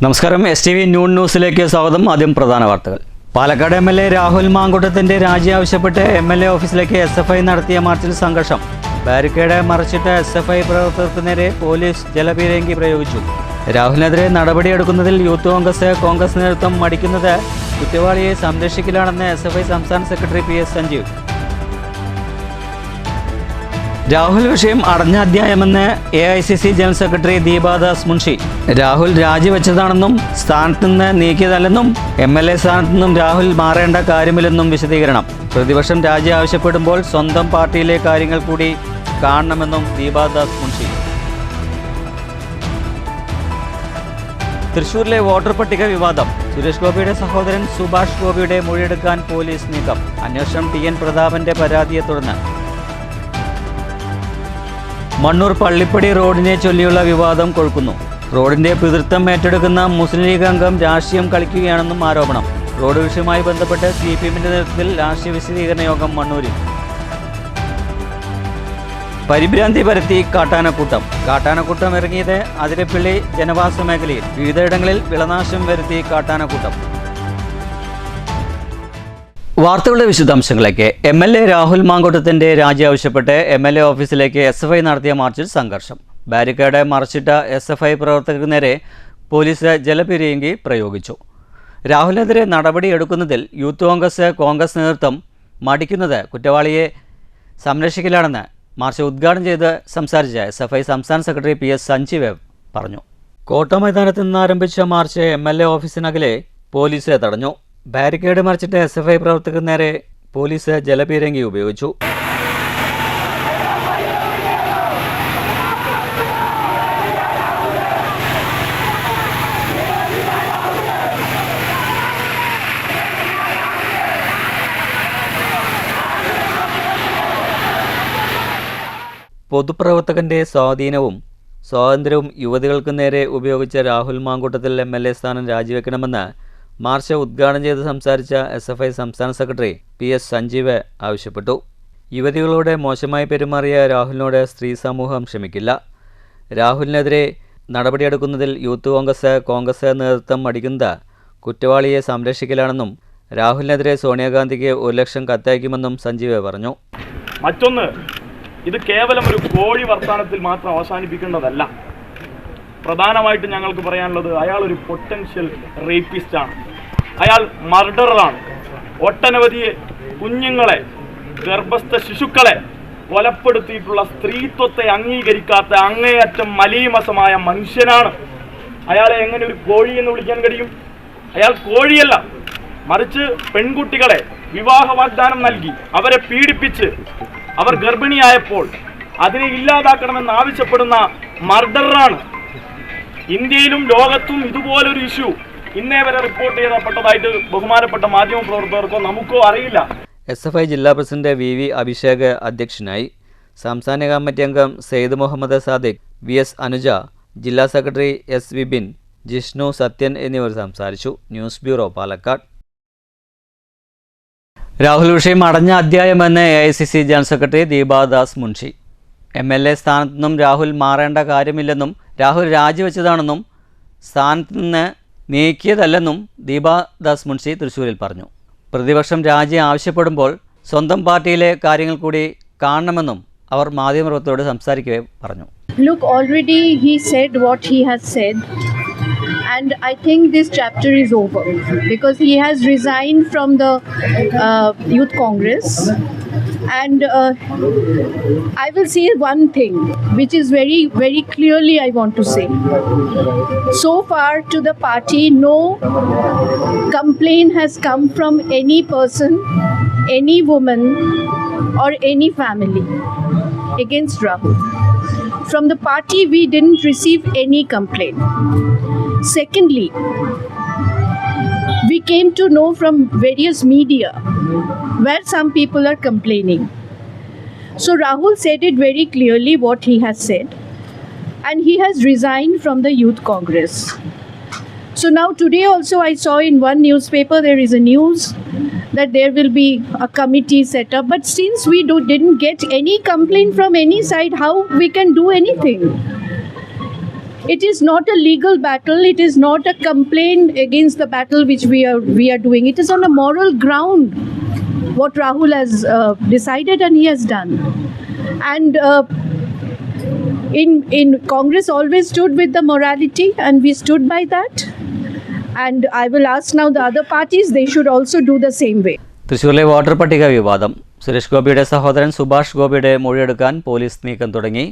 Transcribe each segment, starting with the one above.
നമസ്കാരം. STV ന്യൂസിലേക്ക് സ്വാഗതം. ആദ്യം പ്രധാന വാർത്തകൾ. പാലക്കാട് MLA രാഹുൽ മാങ്കൂട്ടത്തിന്റെ രാജി ആവശ്യപ്പെട്ട് MLA ഓഫീസിലേക്ക് SFI നടത്തിയ മാർച്ചിൽ സംഘർഷം. ബാരിക്കേഡ് മറച്ചിട്ട SFI പ്രവർത്തകർക്ക് നേരെ പോലീസ് ജലപീരങ്കി പ്രയോഗിച്ചു. രാഹുലിനെതിരെ നടപടിയെടുക്കുന്നതിൽ യൂത്ത് കോൺഗ്രസ് നേതൃത്വം മടിക്കുന്നത് കുറ്റവാളിയെ സംരക്ഷിക്കലാണെന്ന് SFI സംസ്ഥാന സെക്രട്ടറി PS സഞ്ജീവ്. രാഹുൽ വിഷയം അടഞ്ഞ അധ്യായമെന്ന് AICC general secretary Deepa Dasmunshi. Rahul രാജിവെച്ചതാണെന്നും സ്ഥാനത്ത് നിന്ന് നീക്കിയതല്ലെന്നും MLA സ്ഥാനത്ത് നിന്നും രാഹുൽ മാറേണ്ട കാര്യമില്ലെന്നും വിശദീകരണം. പ്രതിപക്ഷം രാജി ആവശ്യപ്പെടുമ്പോൾ സ്വന്തം പാർട്ടിയിലെ കാര്യങ്ങൾ കൂടി കാണണമെന്നും ദീപാദാസ് മുൻഷി. തൃശൂരിലെ വോട്ടർ പട്ടിക വിവാദം. സുരേഷ് ഗോപിയുടെ സഹോദരൻ സുഭാഷ് ഗോപിയുടെ മൊഴിയെടുക്കാൻ പോലീസ് നീക്കം. അന്വേഷണം TN പ്രതാപന്റെ പരാതിയെ തുടർന്ന്. മണ്ണൂർ പള്ളിപ്പടി റോഡിനെ ചൊല്ലിയുള്ള വിവാദം കൊഴുക്കുന്നു. റോഡിന്റെ പിതൃത്വം ഏറ്റെടുക്കുന്ന മുസ്ലിം ലീഗ് അംഗം രാഷ്ട്രീയം കളിക്കുകയാണെന്നും ആരോപണം. റോഡ് വിഷയവുമായി ബന്ധപ്പെട്ട് CPMന്റെ നേതൃത്വത്തിൽ രാഷ്ട്രീയ വിശദീകരണ യോഗം മണ്ണൂരിൽ. പരിഭ്രാന്തി പരത്തി കാട്ടാനക്കൂട്ടം ഇറങ്ങിയത് അതിരപ്പള്ളി ജനവാസ മേഖലയിൽ. വിവിധയിടങ്ങളിൽ വിളനാശം വരുത്തി കാട്ടാനക്കൂട്ടം. വാർത്തകളുടെ വിശദാംശങ്ങളിലേക്ക്. MLA രാഹുൽ മാങ്കൂട്ടത്തിന്റെ രാജി ആവശ്യപ്പെട്ട് MLA ഓഫീസിലേക്ക് SFI നടത്തിയ മാർച്ചിൽ സംഘർഷം. ബാരിക്കേഡ് മറച്ചിട്ട SFI പ്രവർത്തകർക്ക് നേരെ പോലീസ് ജലപീരങ്കി പ്രയോഗിച്ചു. രാഹുലിനെതിരെ നടപടിയെടുക്കുന്നതിൽ യൂത്ത് കോൺഗ്രസ് നേതൃത്വം മടിക്കുന്നത് കുറ്റവാളിയെ സംരക്ഷിക്കലാണെന്ന് മാർച്ച് ഉദ്ഘാടനം ചെയ്ത് സംസാരിച്ച SFI സംസ്ഥാന സെക്രട്ടറി PS സഞ്ജീവ് പറഞ്ഞു. കോട്ട മൈതാനത്ത് നിന്ന് ആരംഭിച്ച മാർച്ച് MLA ഓഫീസിനകലെ പോലീസ് തടഞ്ഞു. ബാരിക്കേഡ് മറിച്ചിട്ട് SFI പ്രവർത്തകർ നേരെ പോലീസ് ജലപീരങ്കി ഉപയോഗിച്ചു. പൊതുപ്രവർത്തകന്റെ സ്വാതന്ത്ര്യവും യുവതികൾക്ക് നേരെ ഉപയോഗിച്ച രാഹുൽ മാങ്കൂട്ടത്തിൽ MLA സ്ഥാനം രാജിവെക്കണമെന്ന് മാർച്ച് ഉദ്ഘാടനം ചെയ്ത് സംസാരിച്ച SFI സംസ്ഥാന സെക്രട്ടറി PS സഞ്ജീവ് ആവശ്യപ്പെട്ടു. യുവതികളോട് മോശമായി പെരുമാറിയ രാഹുലിനോട് സ്ത്രീ സമൂഹം ക്ഷമിക്കില്ല. രാഹുലിനെതിരെ നടപടിയെടുക്കുന്നതിൽ യൂത്ത് കോൺഗ്രസ് നേതൃത്വം മടിക്കുന്നത് കുറ്റവാളിയെ സംരക്ഷിക്കലാണെന്നും രാഹുലിനെതിരെ സോണിയാഗാന്ധിക്ക് 1 ലക്ഷം കത്തയക്കുമെന്നും സഞ്ജീവ് പറഞ്ഞു. മറ്റൊന്ന്, ഇത് കേവലം ഒരു കോഴി വർത്താനത്തിൽ മാത്രം അവസാനിപ്പിക്കേണ്ടതല്ല. പ്രധാനമായിട്ട് ഞങ്ങൾക്ക് പറയാനുള്ളത്, അയാൾ ഒരു പൊട്ടൻഷ്യൽ റേപ്പിസ്റ്റ് ആണ്. അയാൾ മർഡറാണ്. ഒട്ടനവധി കുഞ്ഞുങ്ങളെ, ഗർഭസ്ഥ ശിശുക്കളെ കൊലപ്പെടുത്തിയിട്ടുള്ള സ്ത്രീത്വത്തെ അംഗീകരിക്കാത്ത അങ്ങേയറ്റം മലീമസമായ മനുഷ്യനാണ്. അയാളെ എങ്ങനെ ഒരു കോഴി എന്ന് വിളിക്കാൻ കഴിയും? അയാൾ കോഴിയല്ല, മറിച്ച് പെൺകുട്ടികളെ വിവാഹ വാഗ്ദാനം നൽകി അവരെ പീഡിപ്പിച്ച് അവർ ഗർഭിണിയായപ്പോൾ അതിനെ ഇല്ലാതാക്കണമെന്ന് ആവശ്യപ്പെടുന്ന മർഡറാണ്. ഇന്ത്യയിലും ലോകത്തും ഇതുപോലൊരു ഇഷ്യൂ ഇന്നേ വരെ റിപ്പോർട്ട് ചെയ്യപ്പെട്ടതായിട്ട് ബഹുമാനപ്പെട്ട മാധ്യമ പ്രവർത്തകർക്കോ നമുക്കോ അറിയില്ല. SFI ജില്ലാ പ്രസിഡന്റ് VV അഭിഷേക് അധ്യക്ഷനായി. സംസ്ഥാന കമ്മിറ്റി അംഗം സെയ്ദ് മുഹമ്മദ് സാദിഖ്, VS അനുജ, ജില്ലാ സെക്രട്ടറി S വിപിൻ, ജിഷ്ണു, സത്യൻ എന്നിവർ സംസാരിച്ചു. News bureau, Palakkad. രാഹുൽ വിഷയം അടഞ്ഞ അധ്യായമെന്ന് AICC general secretary Deepa Dasmunshi. MLA സ്ഥാനത്തു നിന്നും രാഹുൽ മാറേണ്ട കാര്യമില്ലെന്നും രാഹുൽ രാജിവെച്ചതാണെന്നും സ്ഥാനത്ത് നിന്ന് നീക്കിയതല്ലെന്നും ദീപാദാസ് മുൻഷി തൃശ്ശൂരിൽ പറഞ്ഞു. പ്രതിപക്ഷം രാജി ആവശ്യപ്പെടുമ്പോൾ സ്വന്തം പാർട്ടിയിലെ കാര്യങ്ങൾ കൂടി കാണണമെന്നും അവർ മാധ്യമപ്രവർത്തകരോട് സംസാരിക്കവേ പറഞ്ഞു. Look, already he said what he has said, and I think this chapter is over because he has resigned from the Youth Congress. And I will say one thing which is very, very clearly I want to say. So far to the party, no complaint has come from any person, any woman or any family against Rahul. From the party, we didn't receive any complaint. Secondly, we came to know from various media where some people are complaining. So Rahul said it very clearly what he has said, and he has resigned from the Youth Congress. So now today also I saw in one newspaper there is a news that there will be a committee set up, but since we didn't get any complaint from any side, how we can do anything? It is not a legal battle. It is not a complaint against the battle which we are doing. It is on a moral ground what Rahul has decided and he has done. And in Congress always stood with the morality, and we stood by that. And I will ask now the other parties, they should also do the same way. തൃശ്ശൂരിലെ voter പട്ടിക വിവാദം. സുരേഷ് ഗോപിയുടെ സഹോദരൻ സുഭാഷ് ഗോപിയുടെ മൊഴിയെടുക്കാൻ police നീക്കം തുടങ്ങി.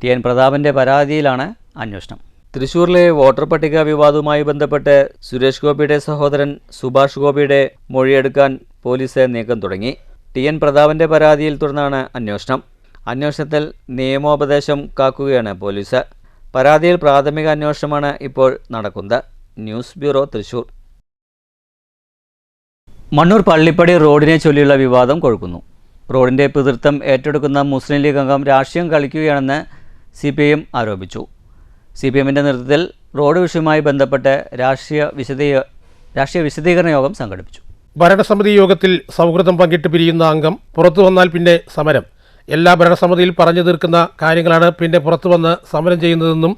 TN പ്രതാപന്റെ പരാതിയിലാണ് അന്വേഷണം. തൃശ്ശൂരിലെ വോട്ടർ പട്ടിക വിവാദവുമായി ബന്ധപ്പെട്ട് സുരേഷ് ഗോപിയുടെ സഹോദരൻ സുഭാഷ് ഗോപിയുടെ മൊഴിയെടുക്കാൻ പോലീസ് നീക്കം തുടങ്ങി. TN പ്രതാപന്റെ പരാതിയിൽ തുടർന്നാണ് അന്വേഷണം. അന്വേഷണത്തിൽ നിയമോപദേശം കാക്കുകയാണ് പോലീസ്. പരാതിയിൽ പ്രാഥമിക അന്വേഷണമാണ് ഇപ്പോൾ നടക്കുന്നത്. News bureau, Thrissur. മണ്ണൂർ പള്ളിപ്പടി റോഡിനെ ചൊല്ലിയുള്ള വിവാദം കൊഴുക്കുന്നു. റോഡിൻ്റെ പിതൃത്വം ഏറ്റെടുക്കുന്ന മുസ്ലിം ലീഗ് അംഗം രാഷ്ട്രീയം കളിക്കുകയാണെന്ന് CPIM ആരോപിച്ചു. CPIMൻ്റെ നേതൃത്വത്തിൽ റോഡ് വിഷയവുമായി ബന്ധപ്പെട്ട് രാഷ്ട്രീയ വിശദീകരണ യോഗം സംഘടിപ്പിച്ചു. ഭരണസമിതി യോഗത്തിൽ സൗഹൃദം പങ്കിട്ട് പിരിയുന്ന അംഗം പുറത്തു വന്നാൽ പിന്നെ സമരം. എല്ലാ ഭരണസമിതിയിൽ പറഞ്ഞു തീർക്കുന്ന കാര്യങ്ങളാണ് പിന്നെ പുറത്തു വന്ന് സമരം ചെയ്യുന്നതെന്നും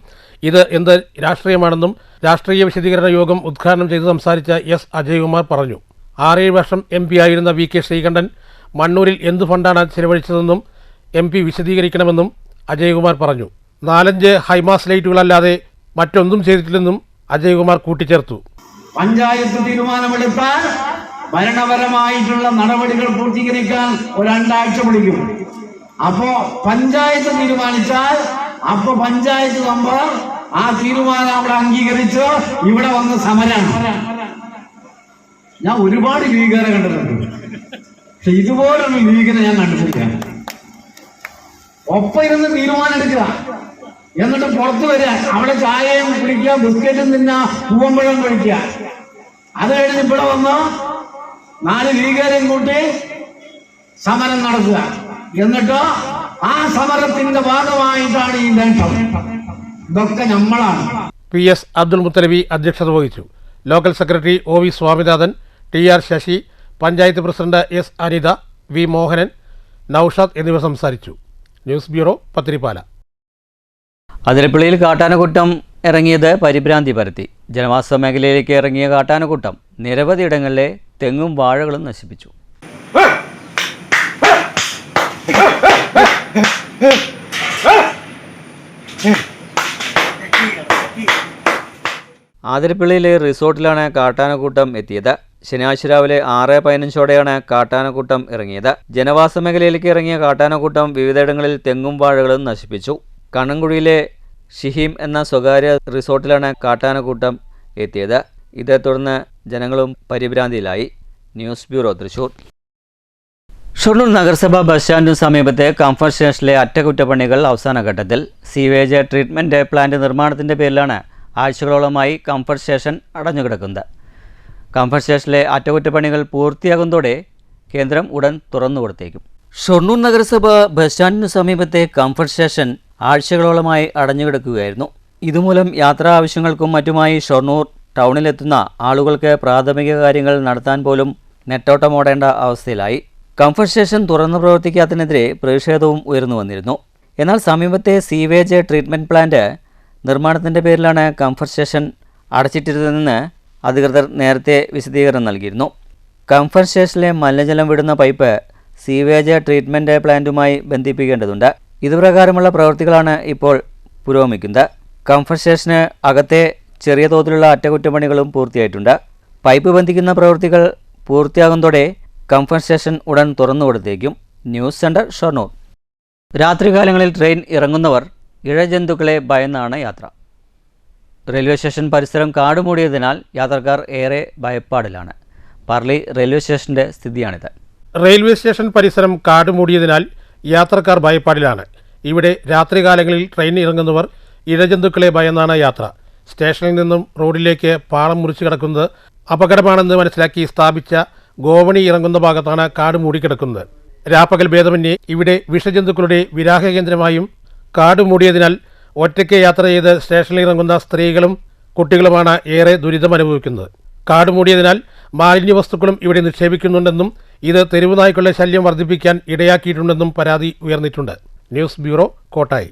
ഇത് എന്ത് രാഷ്ട്രീയമാണെന്നും രാഷ്ട്രീയ വിശദീകരണ യോഗം ഉദ്ഘാടനം ചെയ്ത് സംസാരിച്ച S. അജയ്കുമാർ പറഞ്ഞു. 6-7 വർഷം MP ആയിരുന്ന VK ശ്രീകണ്ഠൻ മണ്ണൂരിൽ എന്ത് ഫണ്ടാണ് ചെലവഴിച്ചതെന്നും MP വിശദീകരിക്കണമെന്നും അജയ്കുമാർ പറഞ്ഞു. 4-5 ഹൈമാസ് ലൈറ്റുകളല്ലാതെ മറ്റൊന്നും ചെയ്തിട്ടില്ലെന്നും അജയ്കുമാർ കൂട്ടിച്ചേർത്തു. പഞ്ചായത്ത് തീരുമാനമെടുത്താൽ ഭരണപരമായിട്ടുള്ള നടപടികൾ പൂർത്തീകരിക്കാൻ 2 ആഴ്ച പിടിക്കും. അപ്പോ പഞ്ചായത്ത് തീരുമാനിച്ചാൽ അപ്പൊ പഞ്ചായത്ത് മെമ്പർ ആ തീരുമാനം അവിടെ അംഗീകരിച്ച് ഇവിടെ വന്ന് സമരമാണ്. ഞാൻ ഒരുപാട് ലീഗുകാരെ കണ്ടിട്ടുണ്ട്, പക്ഷെ ഇതുപോലൊരു ലീഗിനെ ഞാൻ കണ്ടിട്ടില്ല. ഒപ്പം ഇരുന്ന് തീരുമാനം എടുക്കുക, എന്നിട്ട് പുറത്തു വരിക, അവിടെ ചായയും കുടിക്കുക, ബിസ്ക്കറ്റും തിന്ന, പൂവമ്പഴം കഴിക്കുക. അത് കഴിഞ്ഞ് ഇവിടെ വന്ന് 4 ലീഗുകാരെയും കൂട്ടി സമരം നടത്തുക. എന്നിട്ട് ആ സമരത്തിന്റെ ഭാഗമായിട്ടാണ് ഈ നേട്ടം. ഇതൊക്കെ നമ്മളാണ്. PS അബ്ദുൽ മുത്തലബി അധ്യക്ഷത വഹിച്ചു. Local secretary OV Swaminathan, TR Sasi, panchayat president S. Anitha, V. Mohanan, Noushad എന്നിവർ സംസാരിച്ചു. News bureau, Pathirippala. അതിരപ്പള്ളിയിൽ കാട്ടാനക്കൂട്ടം ഇറങ്ങിയത് പരിഭ്രാന്തി പരത്തി. ജനവാസ മേഖലയിലേക്ക് ഇറങ്ങിയ കാട്ടാനക്കൂട്ടം നിരവധി ഇടങ്ങളിലെ തെങ്ങും വാഴകളും നശിപ്പിച്ചു. ആതിരപ്പള്ളിയിലെ റിസോർട്ടിലാണ് കാട്ടാനക്കൂട്ടം എത്തിയത്. ശനിയാഴ്ച രാവിലെ 6:15ഓടെയാണ് കാട്ടാനക്കൂട്ടം ഇറങ്ങിയത്. ജനവാസ മേഖലയിലേക്ക് ഇറങ്ങിയ കാട്ടാനക്കൂട്ടം വിവിധയിടങ്ങളിൽ തെങ്ങും വാഴകളും നശിപ്പിച്ചു. കണ്ണൻകുഴിയിലെ ഷിഹീം എന്ന സ്വകാര്യ റിസോർട്ടിലാണ് കാട്ടാനക്കൂട്ടം എത്തിയത്. ഇതേ തുടർന്ന് ജനങ്ങളും പരിഭ്രാന്തിയിലായി. News bureau, Thrissur. ഷൊർണൂർ നഗരസഭ ബസ് സ്റ്റാൻഡിന് സമീപത്തെ കംഫർട്ട് സ്റ്റേഷനിലെ അറ്റകുറ്റപ്പണികൾ അവസാന ഘട്ടത്തിൽ. സീവേജ് ട്രീറ്റ്മെൻറ്റ് പ്ലാന്റ് നിർമ്മാണത്തിൻ്റെ പേരിലാണ് ആഴ്ചകളോളമായി കംഫർട്ട് സ്റ്റേഷൻ അടഞ്ഞുകിടക്കുന്നത്. കംഫർട്ട് സ്റ്റേഷനിലെ അറ്റകുറ്റപ്പണികൾ പൂർത്തിയാകുന്നതോടെ കേന്ദ്രം ഉടൻ തുറന്നുകൊടുത്തേക്കും. ഷൊർണൂർ നഗരസഭ ബസ് സ്റ്റാൻഡിന് സമീപത്തെ കംഫർട്ട് സ്റ്റേഷൻ ആഴ്ചകളോളമായി അടഞ്ഞുകിടക്കുകയായിരുന്നു. ഇതുമൂലം യാത്രാ ആവശ്യങ്ങൾക്കും മറ്റുമായി ഷൊർണൂർ ടൗണിലെത്തുന്ന ആളുകൾക്ക് പ്രാഥമിക കാര്യങ്ങൾ നടത്താൻ പോലും നെട്ടോട്ടമോടേണ്ട അവസ്ഥയിലായി. കംഫർട്ട് സ്റ്റേഷൻ തുറന്നു പ്രവർത്തിക്കാത്തതിനെതിരെ പ്രതിഷേധവും ഉയർന്നു വന്നിരുന്നു. എന്നാൽ സമീപത്തെ സീവേജ് ട്രീറ്റ്മെൻറ്റ് പ്ലാന്റ് നിർമ്മാണത്തിൻ്റെ പേരിലാണ് കംഫർട്ട് സ്റ്റേഷൻ അടച്ചിട്ടിരുന്നതെന്ന് അധികൃതർ നേരത്തെ വിശദീകരണം നൽകിയിരുന്നു. കംഫർട്ട് സ്റ്റേഷനിലെ മലിനജലം വിടുന്ന പൈപ്പ് സീവേജ് ട്രീറ്റ്മെൻറ്റ് പ്ലാന്റുമായി ബന്ധിപ്പിക്കേണ്ടതുണ്ട്. ഇതുപ്രകാരമുള്ള പ്രവൃത്തികളാണ് ഇപ്പോൾ പുരോഗമിക്കുന്നത്. കംഫർട്ട് സ്റ്റേഷന് അകത്തെ ചെറിയ തോതിലുള്ള അറ്റകുറ്റപ്പണികളും പൂർത്തിയായിട്ടുണ്ട്. പൈപ്പ് ബന്ധിക്കുന്ന പ്രവൃത്തികൾ പൂർത്തിയാകുന്നതോടെ കംഫർട്ട് സ്റ്റേഷൻ ഉടൻ തുറന്നുകൊടുത്തേക്കും. News centre, Shoranur. രാത്രികാലങ്ങളിൽ ട്രെയിൻ ഇറങ്ങുന്നവർ ഇഴജന്തുക്കളെ ഭയന്നാണ് യാത്ര. റെയിൽവേ സ്റ്റേഷൻ പരിസരം കാടുമൂടിയതിനാൽ യാത്രക്കാർ ഏറെ ഭയപ്പാടിലാണ്. പാർലി റെയിൽവേ സ്റ്റേഷൻ്റെ സ്ഥിതിയാണിത്. റെയിൽവേ സ്റ്റേഷൻ പരിസരം കാടുമൂടിയതിനാൽ യാത്രക്കാർ ഭയപ്പാടിലാണ്. ഇവിടെ രാത്രികാലങ്ങളിൽ ട്രെയിൻ ഇറങ്ങുന്നവർ ഇഴജന്തുക്കളെ ഭയന്നാണ് യാത്ര. സ്റ്റേഷനിൽ നിന്നും റോഡിലേക്ക് പാളം മുറിച്ച് കിടക്കുന്നത് അപകടമാണെന്ന് മനസ്സിലാക്കി സ്ഥാപിച്ച ഗോവണി ഇറങ്ങുന്ന ഭാഗത്താണ് കാട് മൂടിക്കിടക്കുന്നത്. രാപ്പകൽ ഭേദമന്യേ ഇവിടെ വിഷജന്തുക്കളുടെ വിരാഹ കേന്ദ്രമായും കാട് മൂടിയതിനാൽ ഒറ്റയ്ക്ക് യാത്ര ചെയ്ത് സ്റ്റേഷനിൽ ഇറങ്ങുന്ന സ്ത്രീകളും കുട്ടികളുമാണ് ഏറെ ദുരിതമനുഭവിക്കുന്നത്. കാട് മൂടിയതിനാൽ മാലിന്യ വസ്തുക്കളും ഇവിടെ നിക്ഷേപിക്കുന്നുണ്ടെന്നും ഇത് തെരുവ് നായ്ക്കളുടെ ശല്യം വർദ്ധിപ്പിക്കാൻ ഇടയാക്കിയിട്ടുണ്ടെന്നും പരാതി ഉയർന്നിട്ടുണ്ട്. News bureau, Kottayi.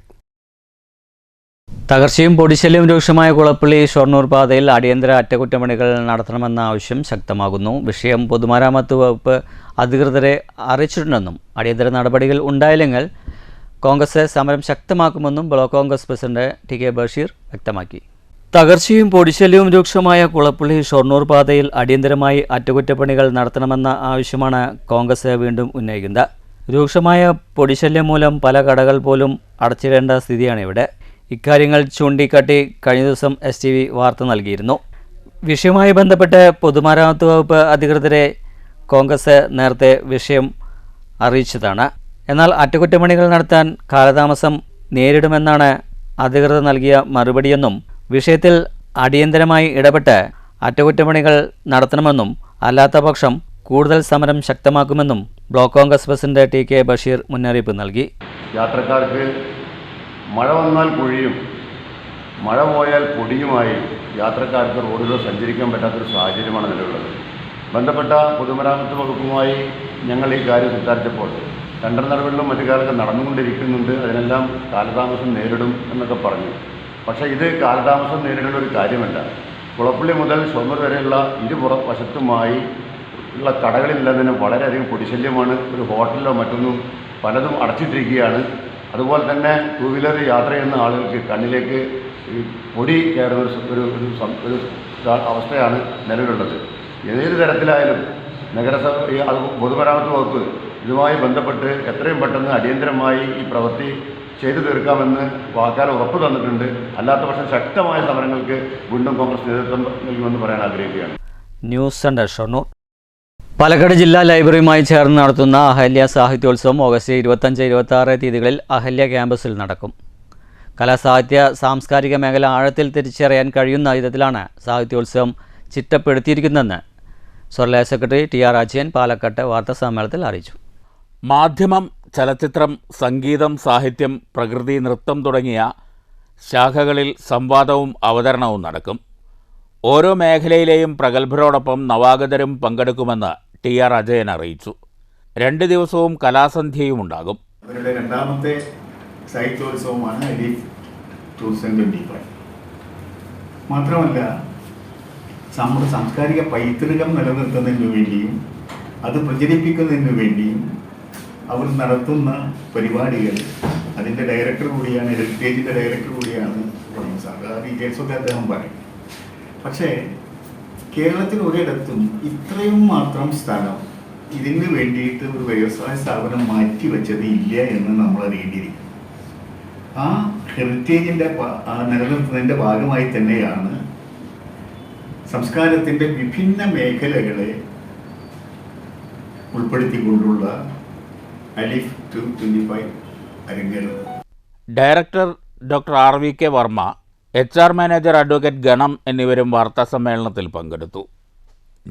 തകർച്ചയും പൊടിശല്യവും രൂക്ഷമായ കുളപ്പള്ളി ഷൊർണൂർ പാതയിൽ അടിയന്തര അറ്റകുറ്റപ്പണികൾ നടത്തണമെന്ന ആവശ്യം ശക്തമാകുന്നു. വിഷയം പൊതുമരാമത്ത് വകുപ്പ് അധികൃതരെ അറിയിച്ചിട്ടുണ്ടെന്നും അടിയന്തര നടപടികൾ ഉണ്ടായില്ലെങ്കിൽ കോൺഗ്രസ് സമരം ശക്തമാക്കുമെന്നും block Congress president T K Basheer വ്യക്തമാക്കി. തകർച്ചയും പൊടിശല്യവും രൂക്ഷമായ കുളപ്പള്ളി ഷൊർണൂർ പാതയിൽ അടിയന്തരമായി അറ്റകുറ്റപ്പണികൾ നടത്തണമെന്ന ആവശ്യമാണ് കോൺഗ്രസ് വീണ്ടും ഉന്നയിക്കുന്നത്. രൂക്ഷമായ പൊടിശല്യം മൂലം പല കടകൾ പോലും അടച്ചിടേണ്ട സ്ഥിതിയാണ് ഇവിടെ. ഇക്കാര്യങ്ങൾ ചൂണ്ടിക്കാട്ടി കഴിഞ്ഞ ദിവസം STV വാർത്ത നൽകിയിരുന്നു. വിഷയവുമായി ബന്ധപ്പെട്ട് പൊതുമരാമത്ത് വകുപ്പ് അധികൃതരെ കോൺഗ്രസ് നേരത്തെ വിഷയം അറിയിച്ചതാണ്. എന്നാൽ അറ്റകുറ്റപ്പണികൾ നടത്താൻ കാലതാമസം നേരിടുമെന്നാണ് അധികൃതർ നൽകിയ മറുപടിയെന്നും വിഷയത്തിൽ അടിയന്തരമായി ഇടപെട്ട് അറ്റകുറ്റപ്പണികൾ നടത്തണമെന്നും അല്ലാത്തപക്ഷം കൂടുതൽ സമരം ശക്തമാക്കുമെന്നും block Congress president T K Basheer മുന്നറിയിപ്പ് നൽകി. യാത്രക്കാർക്ക് മഴ വന്നാൽ പൊഴിയും, മഴ പോയാൽ പൊടിയുമായി യാത്രക്കാർക്ക് റോഡിലൂടെ സഞ്ചരിക്കാൻ പറ്റാത്തൊരു സാഹചര്യമാണ് നിലവിലുള്ളത്. ബന്ധപ്പെട്ട പൊതുമരാമത്ത് വകുപ്പുമായി ഞങ്ങൾ ഈ കാര്യം സംസാരിച്ചപ്പോൾ ടെൻഡർ നടപടികളും മറ്റു കാര്യങ്ങളൊക്കെ നടന്നുകൊണ്ടിരിക്കുന്നുണ്ട്, അതിനെല്ലാം കാലതാമസം നേരിടും എന്നൊക്കെ പറഞ്ഞു. പക്ഷേ ഇത് കാലതാമസം നേരിടേണ്ട ഒരു കാര്യമല്ല. കുളപ്പള്ളി മുതൽ ഷൊർണൂർ വരെയുള്ള വശത്തുമായി ഉള്ള കടകളിലെല്ലാം തന്നെ വളരെയധികം പൊടിശല്യമാണ്. ഒരു ഹോട്ടലിലോ മറ്റൊന്നും പലതും അടച്ചിട്ടിരിക്കുകയാണ്. അതുപോലെ തന്നെ ടൂ വീലർ യാത്ര ചെയ്യുന്ന ആളുകൾക്ക് കണ്ണിലേക്ക് പൊടി കയറുന്ന ഒരു അവസ്ഥയാണ് നിലവിലുള്ളത്. ഏത് തരത്തിലായാലും നഗരസഭ പൊതുമരാമത്ത് വകുപ്പ് ഇതുമായി ബന്ധപ്പെട്ട് എത്രയും പെട്ടെന്ന് അടിയന്തരമായി ഈ പ്രവൃത്തി ചെയ്തു തീർക്കാമെന്ന് വാക്കാൽ ഉറപ്പ് തന്നിട്ടുണ്ട്. അല്ലാത്ത പക്ഷം ശക്തമായ സമരങ്ങൾക്ക് വീണ്ടും കോൺഗ്രസ് നേതൃത്വം നൽകുമെന്ന് പറയാൻ ആഗ്രഹിക്കുകയാണ്. News centre Shoranur. പാലക്കാട് ജില്ലാ ലൈബ്രറിയുമായി ചേർന്ന് നടത്തുന്ന അഹല്യ സാഹിത്യോത്സവം ഓഗസ്റ്റ് 25-26 തീയതികളിൽ അഹല്യ ക്യാമ്പസിൽ നടക്കും. കലാസാഹിത്യ സാംസ്കാരിക മേഖല ആഴത്തിൽ തിരിച്ചറിയാൻ കഴിയുന്ന വിധത്തിലാണ് സാഹിത്യോത്സവം ചിട്ടപ്പെടുത്തിയിരിക്കുന്നതെന്ന് സ്വർല സെക്രട്ടറി TR അജയൻ പാലക്കാട്ട് വാർത്താസമ്മേളനത്തിൽ അറിയിച്ചു. മാധ്യമം, ചലച്ചിത്രം, സംഗീതം, സാഹിത്യം, പ്രകൃതി, നൃത്തം തുടങ്ങിയ ശാഖകളിൽ സംവാദവും അവതരണവും നടക്കും. ഓരോ മേഖലയിലെയും പ്രഗത്ഭരോടൊപ്പം നവാഗതരും പങ്കെടുക്കുമെന്ന് TR അജയൻ അറിയിച്ചു. 2 ദിവസവും കലാസന്ധ്യയും ഉണ്ടാകും. അവരുടെ രണ്ടാമത്തെ സാഹിത്യോത്സവമാണ് അലീഫ് 2025. മാത്രമല്ല, നമ്മുടെ സാംസ്കാരിക പൈതൃകം നിലനിർത്തുന്നതിന് വേണ്ടിയും അത് പ്രചരിപ്പിക്കുന്നതിന് വേണ്ടിയും അവർ നടത്തുന്ന പരിപാടികൾ, അതിൻ്റെ ഡയറക്ടർ കൂടിയാണ്, ഹെറിറ്റേജിൻ്റെ ഡയറക്ടർ കൂടിയാണ് സാർ. ആ ഡീറ്റെയിൽസൊക്കെ അദ്ദേഹം പറയും. പക്ഷേ കേരളത്തിൽ ഒരിടത്തും ഇത്രയും മാത്രം സ്ഥലം ഇതിന് വേണ്ടിയിട്ട് ഒരു വ്യവസായ സ്ഥാപനം മാറ്റിവെച്ചത് ഇല്ല എന്ന് നമ്മൾ അറിയേണ്ടിയിരിക്കും. ആ ഹെറിറ്റേജിൻ്റെ നിലനിർത്തുന്നതിൻ്റെ ഭാഗമായി തന്നെയാണ് സംസ്കാരത്തിൻ്റെ വിഭിന്ന മേഖലകളെ ഉൾപ്പെടുത്തിക്കൊണ്ടുള്ള അലിഫ് 225 അരങ്ങേറുന്നത്. Director doctor RVK Varma, HR manager advocate Ganam എന്നിവരും വാർത്താസമ്മേളനത്തിൽ പങ്കെടുത്തു.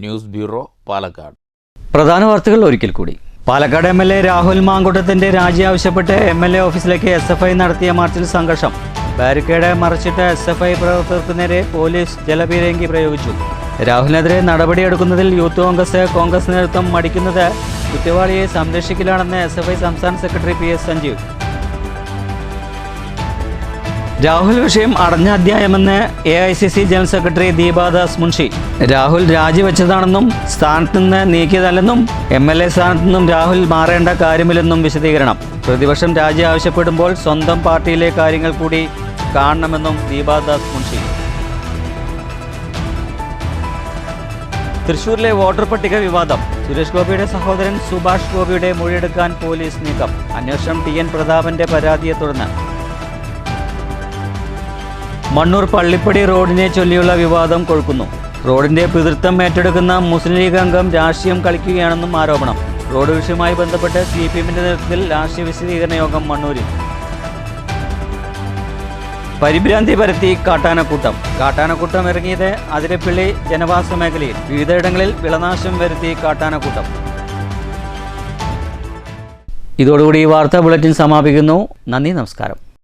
News bureau, Palakkad. പ്രധാന വാർത്തകൾ ഒരിക്കൽ കൂടി. പാലക്കാട് MLA രാഹുൽ മാങ്കൂട്ടത്തിന്റെ രാജി ആവശ്യപ്പെട്ട് MLA ഓഫീസിലേക്ക് SFI നടത്തിയ മാർച്ചിൽ സംഘർഷം. ബാരിക്കേഡ് മറച്ചിട്ട SFI പ്രവർത്തകർക്ക് നേരെ പോലീസ് ജലപീരങ്കി പ്രയോഗിച്ചു. രാഹുലിനെതിരെ നടപടിയെടുക്കുന്നതിൽ യൂത്ത് കോൺഗ്രസ് നേതൃത്വം മടിക്കുന്നത് കുറ്റവാളിയെ സംരക്ഷിക്കലാണെന്ന് SFI സംസ്ഥാന സെക്രട്ടറി PS സഞ്ജീവ്. രാഹുൽ വിഷയം അടഞ്ഞ അധ്യായമെന്ന് AICC general secretary Deepa Dasmunshi. Rahul രാജിവെച്ചതാണെന്നും സ്ഥാനത്ത് നിന്ന് നീക്കിയതല്ലെന്നും MLA സ്ഥാനത്ത് നിന്നും രാഹുൽ മാറേണ്ട കാര്യമില്ലെന്നും വിശദീകരണം. പ്രതിപക്ഷം രാജി ആവശ്യപ്പെടുമ്പോൾ സ്വന്തം പാർട്ടിയിലെ കാര്യങ്ങൾ കൂടി കാണണമെന്നും ദീപാദാസ് മുൻഷി. തൃശൂരിലെ വോട്ടർ പട്ടിക വിവാദം. സുരേഷ് ഗോപിയുടെ സഹോദരൻ സുഭാഷ് ഗോപിയുടെ മൊഴിയെടുക്കാൻ പോലീസ് നീക്കം. അന്വേഷണം TN പ്രതാപന്റെ പരാതിയെ തുടർന്ന്. മണ്ണൂർ പള്ളിപ്പടി റോഡിനെ ചൊല്ലിയുള്ള വിവാദം കൊഴുക്കുന്നു. റോഡിന്റെ പിതൃത്വം ഏറ്റെടുക്കുന്ന മുസ്ലിം ലീഗ് അംഗം രാഷ്ട്രീയം കളിക്കുകയാണെന്നും ആരോപണം. റോഡ് വിഷയവുമായി ബന്ധപ്പെട്ട് CPMന്റെ നേതൃത്വത്തിൽ രാഷ്ട്രീയ വിശദീകരണ യോഗം മണ്ണൂരിൽ. പരിഭ്രാന്തി പരത്തി കാട്ടാനക്കൂട്ടം ഇറങ്ങിയത് അതിരപ്പള്ളി ജനവാസ മേഖലയിൽ. വിവിധയിടങ്ങളിൽ വിളനാശം വരുത്തി കാട്ടാനക്കൂട്ടം. ഇതോടുകൂടി ഈ വാർത്താ ബുള്ളറ്റിൻ സമാപിക്കുന്നു. നന്ദി, നമസ്കാരം.